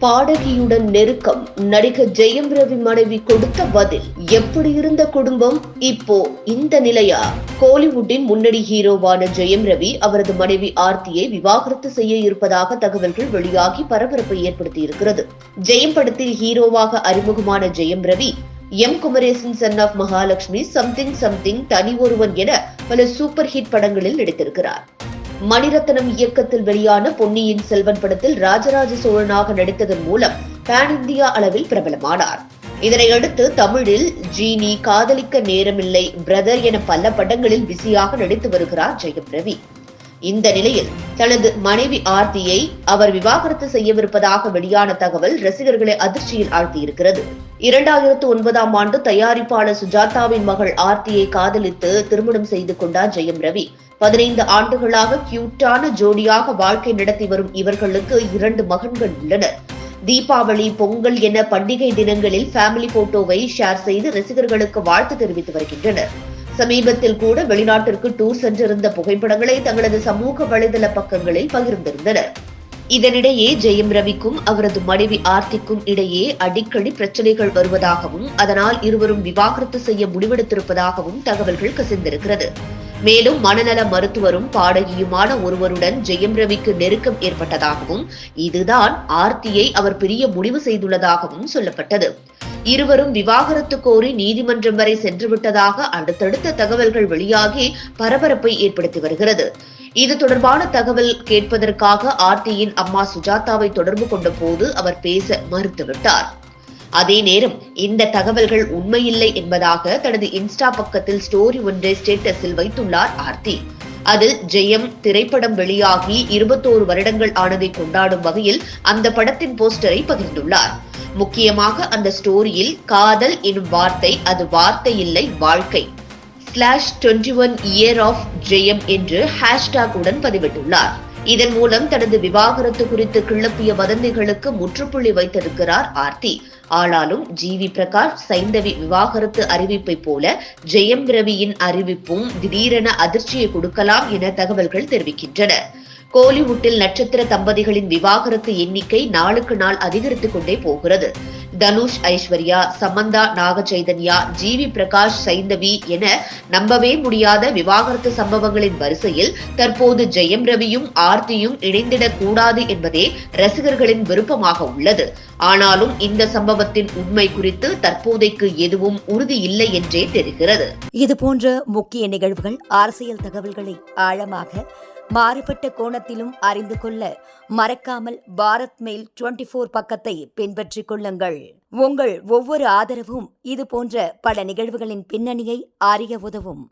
பாடகியுடன் நெருக்கம் நடிகர் ஜெயம் ரவி மனைவி கொடுத்த பதில். எப்படி இருந்த குடும்பம் இப்போ இந்த நிலையா? கோலிவுட்டின் முன்னணி ஹீரோவான ஜெயம் ரவி அவரது மனைவி ஆர்த்தியை விவாகரத்து செய்ய இருப்பதாக தகவல்கள் வெளியாகி பரபரப்பை ஏற்படுத்தியிருக்கிறது. ஜெயம் படத்தில் ஹீரோவாக அறிமுகமான Jayam Ravi M Kumaresan son of Mahalakshmi, something something, Thani Oruvan என பல சூப்பர் ஹிட் படங்களில் நடித்திருக்கிறார். மணிரத்னம் இயக்கத்தில் வெளியான பொன்னியின் செல்வன் படத்தில் ராஜராஜ சோழனாக நடித்ததன் மூலம் பேன் இந்தியா அளவில் பிரபலமானார். இதனையடுத்து தமிழில் ஜீனி, காதலிக்க நேரமில்லை, பிரதர் என பல படங்களில் பிஸியாக நடித்து வருகிறார் ஜெயம் ரவி. இந்த நிலையில் தனது மனைவி ஆர்த்தியை அவர் விவாகரத்து செய்யவிருப்பதாக வெளியான தகவல் ரசிகர்களை அதிர்ச்சியில் ஆழ்த்தியிருக்கிறது. 2009ஆம் ஆண்டு தயாரிப்பாளர் சுஜாதாவின் மகள் ஆர்த்தியை காதலித்து திருமணம் செய்து கொண்டார் ஜெயம் ரவி. 15 ஆண்டுகளாக கியூட்டான ஜோடியாக வாழ்க்கை நடத்தி வரும் இவர்களுக்கு 2 மகன்கள் உள்ளனர். தீபாவளி, பொங்கல் என பண்டிகை தினங்களில் ஃபேமிலி போட்டோவை ஷேர் செய்து ரசிகர்களுக்கு வாழ்த்து தெரிவித்து வருகின்றனர். சமீபத்தில் கூட வெளிநாட்டிற்கு டூர் சென்றிருந்த புகைப்படங்களை தங்களது சமூக வலைதள பக்கங்களில் பகிர்ந்திருந்தனர். இதனிடையே ஜெயம் ரவிக்கும் அவரது மனைவி ஆர்த்திக்கும் இடையே அடிக்கடி பிரச்சனைகள் வருவதாகவும் அதனால் இருவரும் விவாகரத்து செய்ய முடிவெடுத்திருப்பதாகவும் தகவல்கள் கசிந்திருக்கிறது. மேலும் மனநல மருத்துவரும் பாடகியுமான ஒருவருடன் ஜெயம் ரவிக்கு நெருக்கம் ஏற்பட்டதாகவும் இதுதான் ஆர்த்தியை அவர் பிரிய முடிவு செய்துள்ளதாகவும் சொல்லப்பட்டது. இருவரும் விவாகரத்து கோரி நீதிமன்றம் வரை சென்றுவிட்டதாக அடுத்தடுத்த தகவல்கள் வெளியாகி பரபரப்பை ஏற்படுத்தி வருகிறது. இது தொடர்பான தகவல் கேட்பதற்காக ஆர்த்தியின் அம்மா சுஜாதாவை தொடர்பு கொண்ட போது அவர் பேச மறுத்துவிட்டார். அதே நேரம் இந்த தகவல்கள் உண்மையில்லை என்பதாக தனது இன்ஸ்டா பக்கத்தில் ஸ்டோரி ஒன்றை ஸ்டேட்டஸில் வைத்துள்ளார் ஆர்த்தி. அதில் ஜெயம் திரைப்படம் வெளியாகி 21 வருடங்கள் ஆனதை கொண்டாடும் வகையில் அந்த படத்தின் போஸ்டரை பகிர்ந்துள்ளார். முக்கியமாக அந்த ஸ்டோரியில் காதல் எனும் வார்த்தை அது வார்த்தை இல்லை, வாழ்க்கை /21 year of ஜெயம் என்று ஹேஷ்டாக் உடன் பதிவிட்டுள்ளார். இதன் மூலம் தனது விவாகரத்து குறித்து கிளப்பிய வதந்திகளுக்கு முற்றுப்புள்ளி வைத்திருக்கிறார் ஆர்த்தி. ஆனாலும் ஜிவி பிரகாஷ், சைந்தவி விவாகரத்து அறிவிப்பை போல ஜெயம் ரவியின் அறிவிப்பும் திடீரென அதிர்ச்சியை கொடுக்கலாம் என தகவல்கள் தெரிவிக்கின்றன. கோலிவுட்டில் நட்சத்திர தம்பதிகளின் விவாகரத்து எண்ணிக்கை நாளுக்கு நாள் அதிகரித்துக் கொண்டே போகிறது. தனுஷ், ஐஸ்வர்யா, சமந்தா, நாக சைதன்யா, ஜிவி பிரகாஷ், சைந்தவி என நம்பவே முடியாத விவாகரத்து சம்பவங்களின் வரிசையில் தற்போது ஜெயம் ரவியும் ஆர்த்தியும் இணைந்திடக் கூடாது என்பதே ரசிகர்களின் விருப்பமாக உள்ளது. ஆனாலும் இந்த சம்பவத்தின் உண்மை குறித்து தற்போதைக்கு எதுவும் உறுதி இல்லை என்றே தெரிகிறது. இதுபோன்ற முக்கிய நிகழ்வுகள், அரசியல் தகவல்களை ஆழமாக மாறுபட்ட கோணத்திலும் அறிந்து கொள்ள மறக்காமல் பாரத் மெயில் 24 பக்கத்தை பின்பற்றிக் கொள்ளுங்கள். உங்கள் ஒவ்வொரு ஆதரவும் இதுபோன்ற பல நிகழ்வுகளின் பின்னணியை அறிய உதவும்.